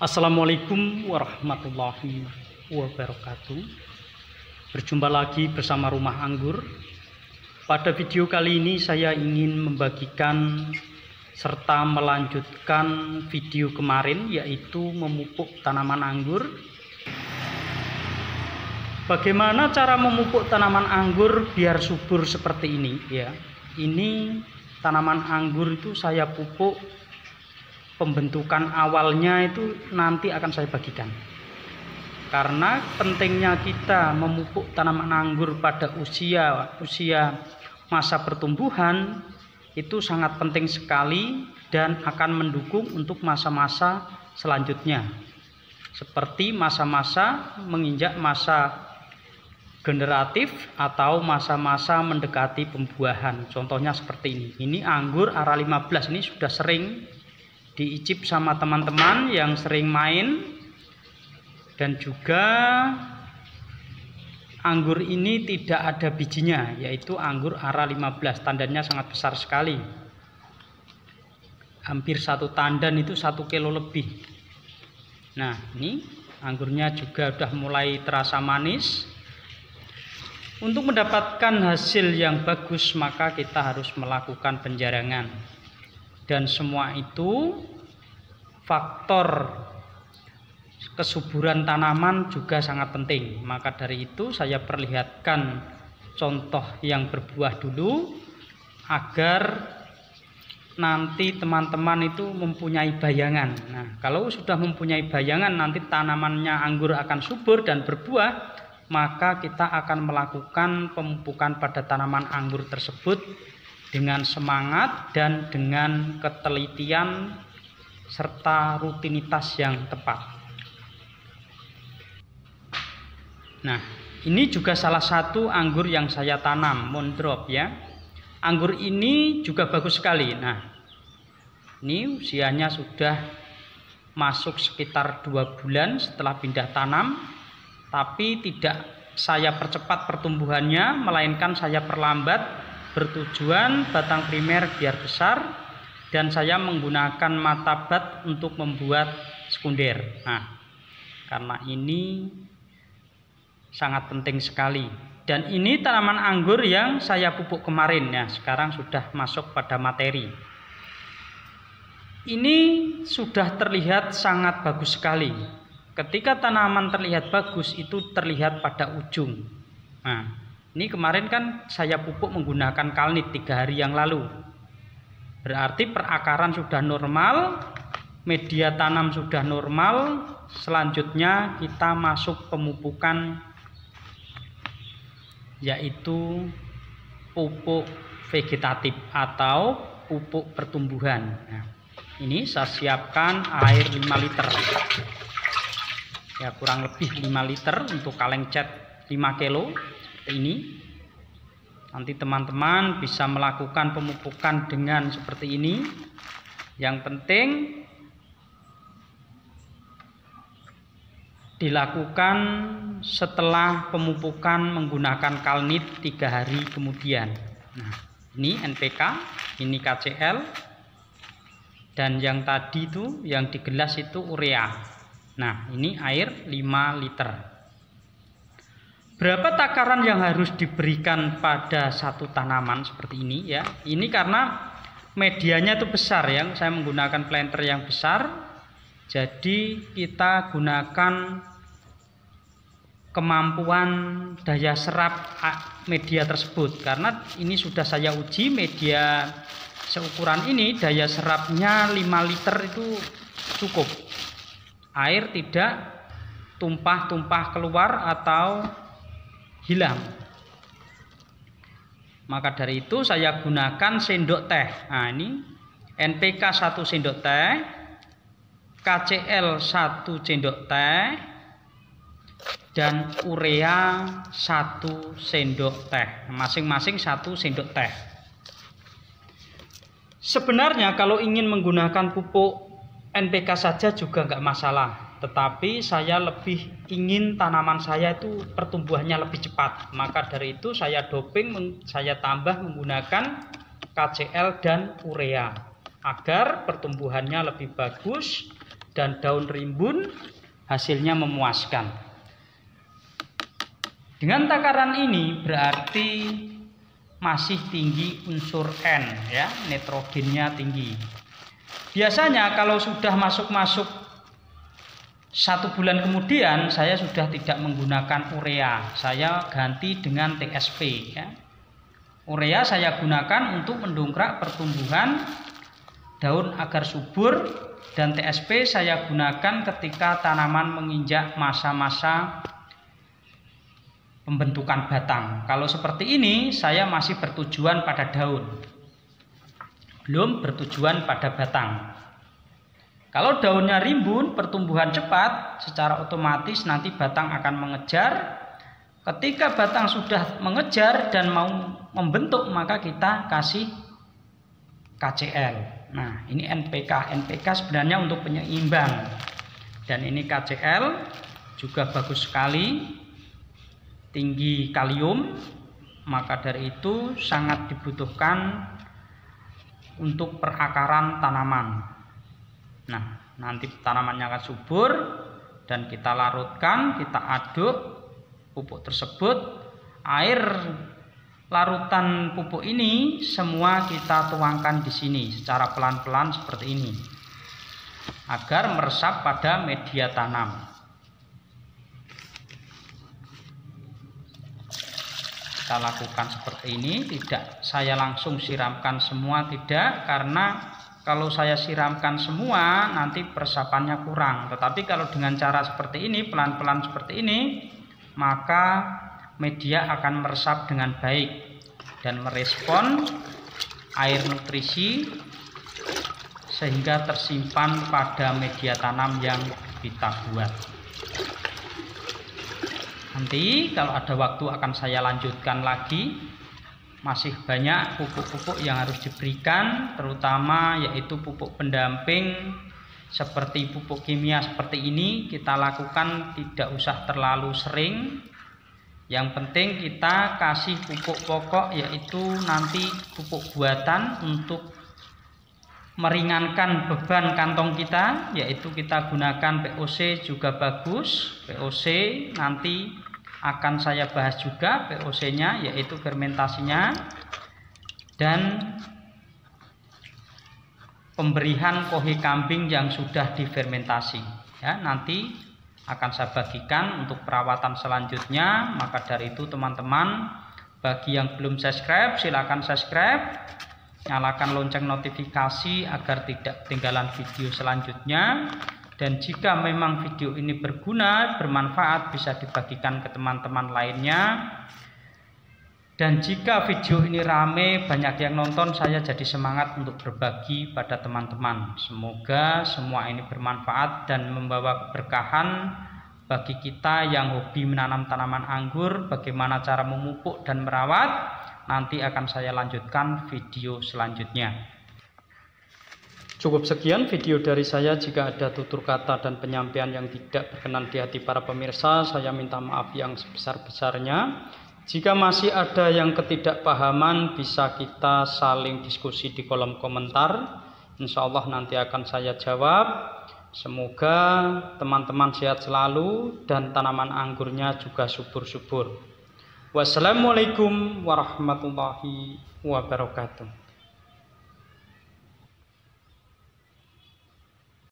Assalamualaikum warahmatullahi wabarakatuh. Berjumpa lagi bersama Rumah Anggur. Pada video kali ini saya ingin membagikan serta melanjutkan video kemarin, yaitu memupuk tanaman anggur. Bagaimana cara memupuk tanaman anggur biar subur seperti ini ya. Ini tanaman anggur itu saya pupuk. Pembentukan awalnya itu nanti akan saya bagikan. Karena pentingnya kita memupuk tanaman anggur pada usia masa pertumbuhan itu sangat penting sekali dan akan mendukung untuk masa-masa selanjutnya. Seperti masa-masa menginjak masa generatif atau masa-masa mendekati pembuahan. Contohnya seperti ini. Ini anggur ARA 15, ini sudah sering diicip sama teman-teman yang sering main, dan juga anggur ini tidak ada bijinya, yaitu anggur ARA 15. Tandannya sangat besar sekali, hampir satu tandan itu 1 kilo lebih. Nah, ini anggurnya juga sudah mulai terasa manis. Untuk mendapatkan hasil yang bagus maka kita harus melakukan penjarangan. Dan semua itu faktor kesuburan tanaman juga sangat penting. Maka dari itu saya perlihatkan contoh yang berbuah dulu, agar nanti teman-teman itu mempunyai bayangan. Nah, kalau sudah mempunyai bayangan nanti tanamannya anggur akan subur dan berbuah, maka kita akan melakukan pemupukan pada tanaman anggur tersebut dengan semangat dan dengan ketelitian serta rutinitas yang tepat. Nah, ini juga salah satu anggur yang saya tanam, Moondrop ya. Anggur ini juga bagus sekali. Nah, ini usianya sudah masuk sekitar 2 bulan setelah pindah tanam, tapi tidak saya percepat pertumbuhannya, melainkan saya perlambat, bertujuan batang primer biar besar, dan saya menggunakan matabat untuk membuat sekunder. Nah, karena ini sangat penting sekali. Dan ini tanaman anggur yang saya pupuk kemarin ya, sekarang sudah masuk pada materi. Ini sudah terlihat sangat bagus sekali. Ketika tanaman terlihat bagus itu terlihat pada ujung. Nah, ini kemarin kan saya pupuk menggunakan kalnit 3 hari yang lalu. Berarti perakaran sudah normal, media tanam sudah normal. Selanjutnya kita masuk pemupukan, yaitu pupuk vegetatif atau pupuk pertumbuhan. Nah, ini saya siapkan air 5 liter. Ya, kurang lebih 5 liter untuk kaleng cat 5 kilo. Ini nanti teman-teman bisa melakukan pemupukan dengan seperti ini. Yang penting dilakukan setelah pemupukan menggunakan kalnit 3 hari kemudian. Nah, ini NPK, ini KCl, dan yang tadi itu yang di gelas itu urea. Nah, ini air 5 liter. Berapa takaran yang harus diberikan pada satu tanaman seperti ini ya? Ini karena medianya itu besar ya, saya menggunakan planter yang besar. Jadi kita gunakan kemampuan daya serap media tersebut. Karena ini sudah saya uji, media seukuran ini daya serapnya 5 liter itu cukup. Air tidak tumpah-tumpah keluar atau hilang. Maka dari itu saya gunakan sendok teh. Nah, ini NPK 1 sendok teh, KCl 1 sendok teh, dan urea 1 sendok teh. Masing-masing 1 sendok teh. Sebenarnya kalau ingin menggunakan pupuk NPK saja juga nggak masalah. Tetapi saya lebih ingin tanaman saya itu pertumbuhannya lebih cepat. Maka dari itu saya doping, saya tambah menggunakan KCl dan urea agar pertumbuhannya lebih bagus dan daun rimbun, hasilnya memuaskan. Dengan takaran ini berarti masih tinggi unsur N, ya, nitrogennya tinggi. Biasanya kalau sudah masuk 1 bulan kemudian saya sudah tidak menggunakan urea, saya ganti dengan TSP, ya. Urea saya gunakan untuk mendongkrak pertumbuhan daun agar subur, dan TSP saya gunakan ketika tanaman menginjak masa-masa pembentukan batang. Kalau seperti ini saya masih bertujuan pada daun, belum bertujuan pada batang. Kalau daunnya rimbun, pertumbuhan cepat, secara otomatis nanti batang akan mengejar. Ketika batang sudah mengejar dan mau membentuk, maka kita kasih KCl. Nah, ini NPK. NPK sebenarnya untuk penyeimbang. Dan ini KCl juga bagus sekali, tinggi kalium, maka dari itu sangat dibutuhkan untuk perakaran tanaman. Nah, nanti tanamannya akan subur dan kita larutkan, kita aduk pupuk tersebut. Air larutan pupuk ini semua kita tuangkan di sini secara pelan-pelan seperti ini agar meresap pada media tanam. Kita lakukan seperti ini, tidak saya langsung siramkan semua, tidak, karena kalau saya siramkan semua nanti peresapannya kurang. Tetapi kalau dengan cara seperti ini, pelan-pelan seperti ini, maka media akan meresap dengan baik dan merespon air nutrisi sehingga tersimpan pada media tanam yang kita buat. Nanti kalau ada waktu akan saya lanjutkan lagi. Masih banyak pupuk-pupuk yang harus diberikan, terutama yaitu pupuk pendamping seperti pupuk kimia seperti ini. Kita lakukan tidak usah terlalu sering. Yang penting kita kasih pupuk pokok, yaitu nanti pupuk buatan untuk meringankan beban kantong kita, yaitu kita gunakan POC juga bagus. POC nanti akan saya bahas juga, POC-nya yaitu fermentasinya, dan pemberian kohe kambing yang sudah difermentasi, ya, nanti akan saya bagikan untuk perawatan selanjutnya. Maka dari itu teman-teman, bagi yang belum subscribe silakan subscribe, nyalakan lonceng notifikasi agar tidak ketinggalan video selanjutnya. Dan jika memang video ini berguna, bermanfaat, bisa dibagikan ke teman-teman lainnya. Dan jika video ini rame, banyak yang nonton, saya jadi semangat untuk berbagi pada teman-teman. Semoga semua ini bermanfaat dan membawa keberkahan bagi kita yang hobi menanam tanaman anggur. Bagaimana cara memupuk dan merawat, nanti akan saya lanjutkan video selanjutnya. Cukup sekian video dari saya. Jika ada tutur kata dan penyampaian yang tidak berkenan di hati para pemirsa, saya minta maaf yang sebesar-besarnya. Jika masih ada yang ketidakpahaman, bisa kita saling diskusi di kolom komentar. Insya Allah nanti akan saya jawab. Semoga teman-teman sehat selalu dan tanaman anggurnya juga subur-subur. Wassalamualaikum warahmatullahi wabarakatuh.